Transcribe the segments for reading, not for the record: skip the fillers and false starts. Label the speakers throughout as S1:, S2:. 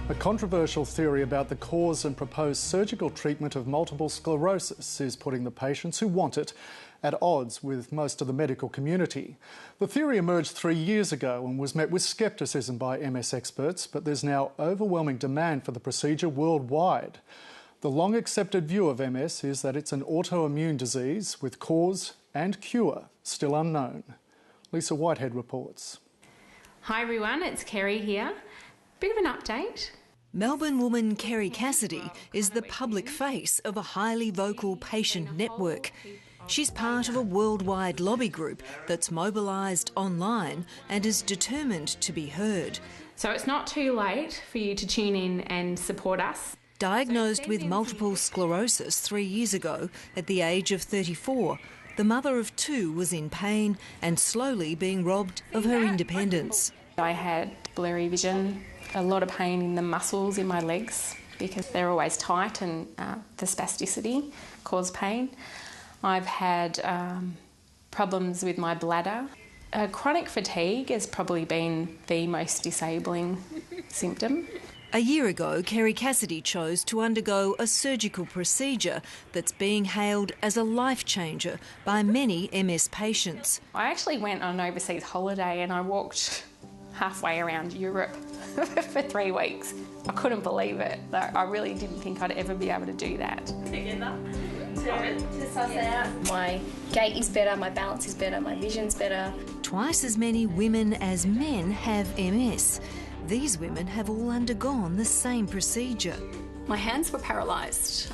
S1: A controversial theory about the cause and proposed surgical treatment of multiple sclerosis is putting the patients who want it at odds with most of the medical community. The theory emerged 3 years ago and was met with scepticism by MS experts, but there's now overwhelming demand for the procedure worldwide. The long-accepted view of MS is that it's an autoimmune disease with cause and cure still unknown. Lisa Whitehead reports.
S2: Hi everyone, it's KERRI here. Bit of an update.
S3: Melbourne woman KERRI Cassidy is the public face of a highly vocal patient network. She's part of a worldwide lobby group that's mobilised online and is determined to be heard.
S2: So it's not too late for you to tune in and support us.
S3: Diagnosed with multiple sclerosis 3 years ago at the age of 34, the mother of two was in pain and slowly being robbed of her independence.
S2: I had blurry vision, a lot of pain in the muscles in my legs because they're always tight and the spasticity caused pain. I've had problems with my bladder. Chronic fatigue has probably been the most disabling symptom.
S3: A year ago, KERRI Cassidy chose to undergo a surgical procedure that's being hailed as a life changer by many MS patients.
S2: I actually went on an overseas holiday and I walked halfway around Europe for 3 weeks. I couldn't believe it. I really didn't think I'd ever be able to do that.
S4: My gait is better, my balance is better, my vision's better.
S3: Twice as many women as men have MS. These women have all undergone the same procedure.
S5: My hands were paralysed.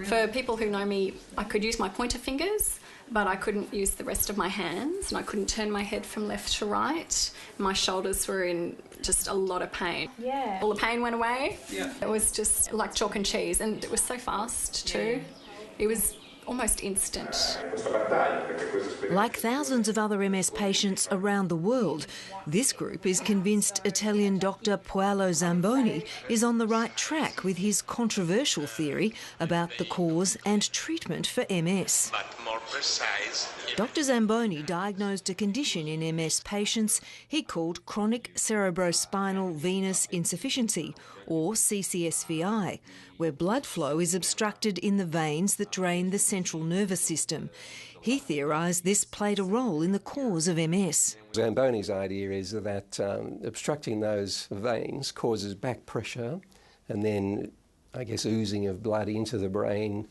S5: For people who know me, I could use my pointer fingers, but I couldn't use the rest of my hands, and I couldn't turn my head from left to right. My shoulders were in just a lot of pain.
S2: Yeah.
S5: All the pain went away. Yeah. It was just like chalk and cheese, and it was so fast too. Yeah. It was almost instant.
S3: Like thousands of other MS patients around the world, this group is convinced Italian doctor Paolo Zamboni is on the right track with his controversial theory about the cause and treatment for MS. Dr Zamboni diagnosed a condition in MS patients he called chronic cerebrospinal venous insufficiency, or CCSVI, where blood flow is obstructed in the veins that drain the central nervous system. He theorised this played a role in the cause of MS.
S6: Zamboni's idea is that obstructing those veins causes back pressure and then, I guess, oozing of blood into the brain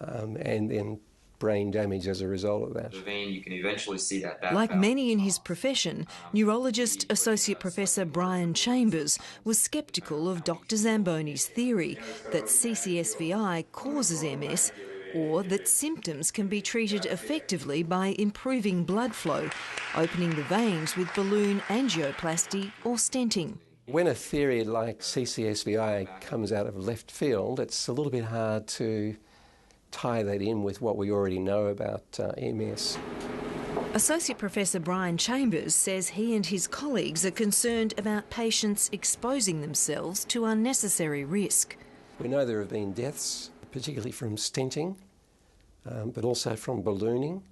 S6: and then brain damage as a result of that.
S7: The vein, you can eventually see that.
S3: Like many in his profession, neurologist Associate Professor Brian Chambers was sceptical of Dr Zamboni's theory that CCSVI causes MS, or that symptoms can be treated effectively by improving blood flow, opening the veins with balloon angioplasty or stenting.
S6: When a theory like CCSVI comes out of left field, it's a little bit hard to tie that in with what we already know about MS.
S3: Associate Professor Brian Chambers says he and his colleagues are concerned about patients exposing themselves to unnecessary risk.
S6: We know there have been deaths, particularly from stenting, but also from ballooning.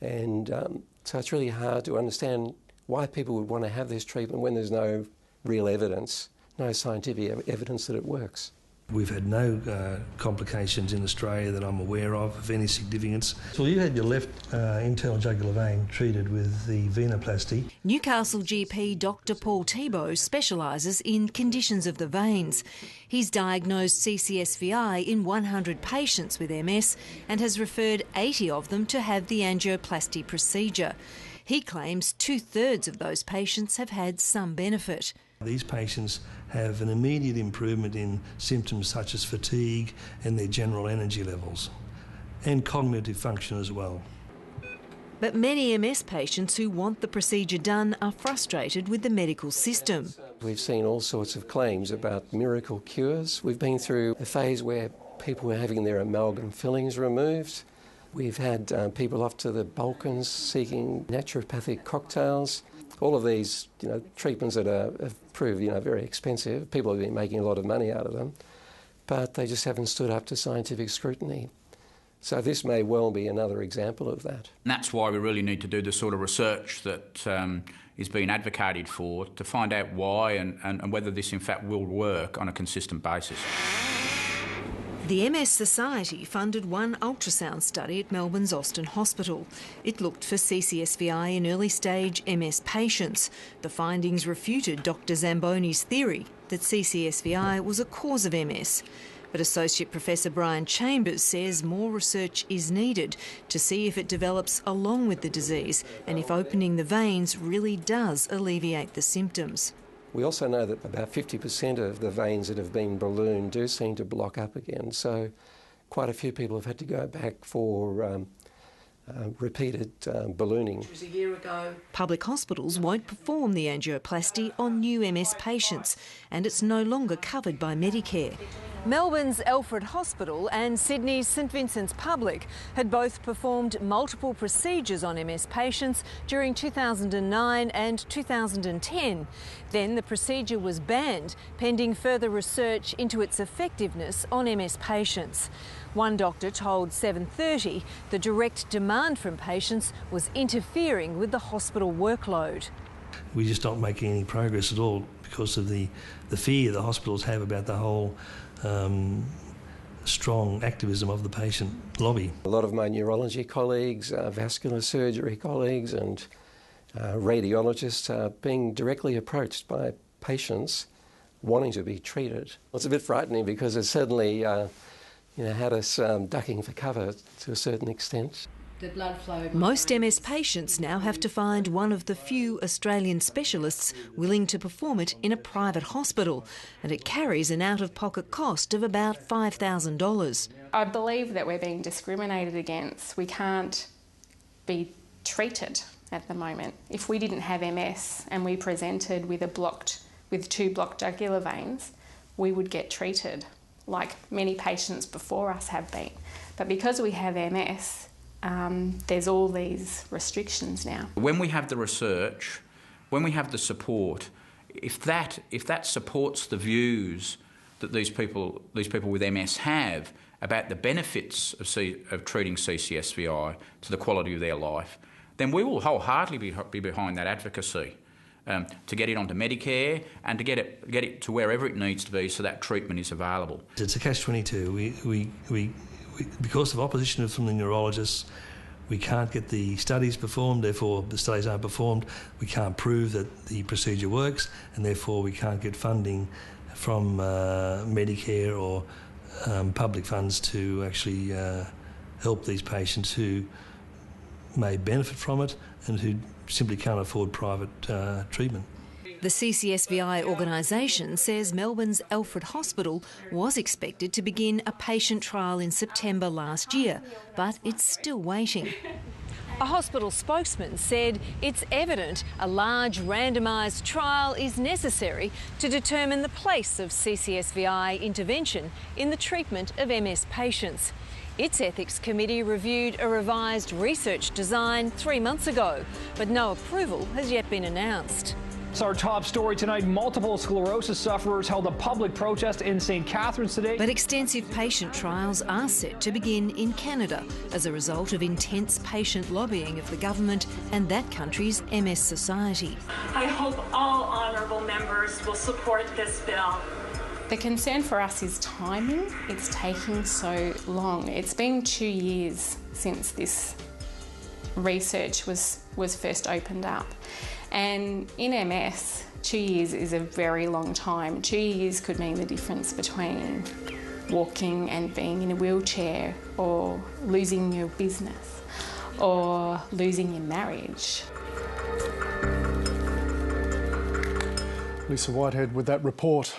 S6: And so it's really hard to understand why people would want to have this treatment when there's no real evidence, no scientific evidence that it works.
S8: We've had no complications in Australia that I'm aware of any significance. So you had your left internal jugular vein treated with the venoplasty.
S3: Newcastle GP Dr Paul Thibault specialises in conditions of the veins. He's diagnosed CCSVI in 100 patients with MS and has referred 80 of them to have the angioplasty procedure. He claims 2/3 of those patients have had some benefit.
S8: These patients have an immediate improvement in symptoms such as fatigue and their general energy levels, and cognitive function as well.
S3: But many MS patients who want the procedure done are frustrated with the medical system.
S6: We've seen all sorts of claims about miracle cures. We've been through a phase where people were having their amalgam fillings removed. We've had people off to the Balkans seeking naturopathic cocktails. All of these, treatments that have proved, very expensive. People have been making a lot of money out of them, but they just haven't stood up to scientific scrutiny. So this may well be another example of that.
S9: And that's why we really need to do the sort of research that is being advocated for to find out why and whether this in fact will work on a consistent basis.
S3: The MS Society funded one ultrasound study at Melbourne's Austin Hospital. It looked for CCSVI in early-stage MS patients. The findings refuted Dr Zamboni's theory that CCSVI was a cause of MS. But Associate Professor Brian Chambers says more research is needed to see if it develops along with the disease and if opening the veins really does alleviate the symptoms.
S6: We also know that about 50% of the veins that have been ballooned do seem to block up again, so quite a few people have had to go back for repeated ballooning.
S3: It was a year ago. Public hospitals won't perform the angioplasty on new MS patients, and it's no longer covered by Medicare. Melbourne's Alfred Hospital and Sydney's St Vincent's Public had both performed multiple procedures on MS patients during 2009 and 2010. Then the procedure was banned, pending further research into its effectiveness on MS patients. One doctor told 7:30 the direct demand from patients was interfering with the hospital workload.
S8: We're just not making any progress at all because of the fear the hospitals have about the whole strong activism of the patient lobby.
S6: A lot of my neurology colleagues, vascular surgery colleagues and radiologists are being directly approached by patients wanting to be treated. It's a bit frightening because it certainly had us ducking for cover to a certain extent.
S3: Most MS patients now have to find one of the few Australian specialists willing to perform it in a private hospital, and it carries an out-of-pocket cost of about $5,000.
S2: I believe that we're being discriminated against. We can't be treated at the moment. If we didn't have MS and we presented with two blocked jugular veins, we would get treated like many patients before us have been. But because we have MS, there's all these restrictions now.
S9: When we have the research, when we have the support, if that supports the views that these people with MS have about the benefits of treating CCSVI to the quality of their life, then we will wholeheartedly be behind that advocacy to get it onto Medicare and to get it to wherever it needs to be so that treatment is available.
S8: It's a catch-22. We because of opposition from the neurologists, we can't get the studies performed, therefore the studies aren't performed. We can't prove that the procedure works, and therefore we can't get funding from Medicare or public funds to actually help these patients who may benefit from it and who simply can't afford private treatment.
S3: The CCSVI organisation says Melbourne's Alfred Hospital was expected to begin a patient trial in September last year, but it's still waiting. A hospital spokesman said it's evident a large randomised trial is necessary to determine the place of CCSVI intervention in the treatment of MS patients. Its ethics committee reviewed a revised research design 3 months ago, but no approval has yet been announced.
S10: It's our top story tonight. Multiple sclerosis sufferers held a public protest in St Catharines today.
S3: But extensive patient trials are set to begin in Canada as a result of intense patient lobbying of the government and that country's MS Society.
S11: I hope all honourable members will support this bill.
S2: The concern for us is timing. It's taking so long. It's been 2 years since this research was first opened up. And in MS, 2 years is a very long time. 2 years could mean the difference between walking and being in a wheelchair, or losing your business, or losing your marriage.
S1: Lisa Whitehead with that report.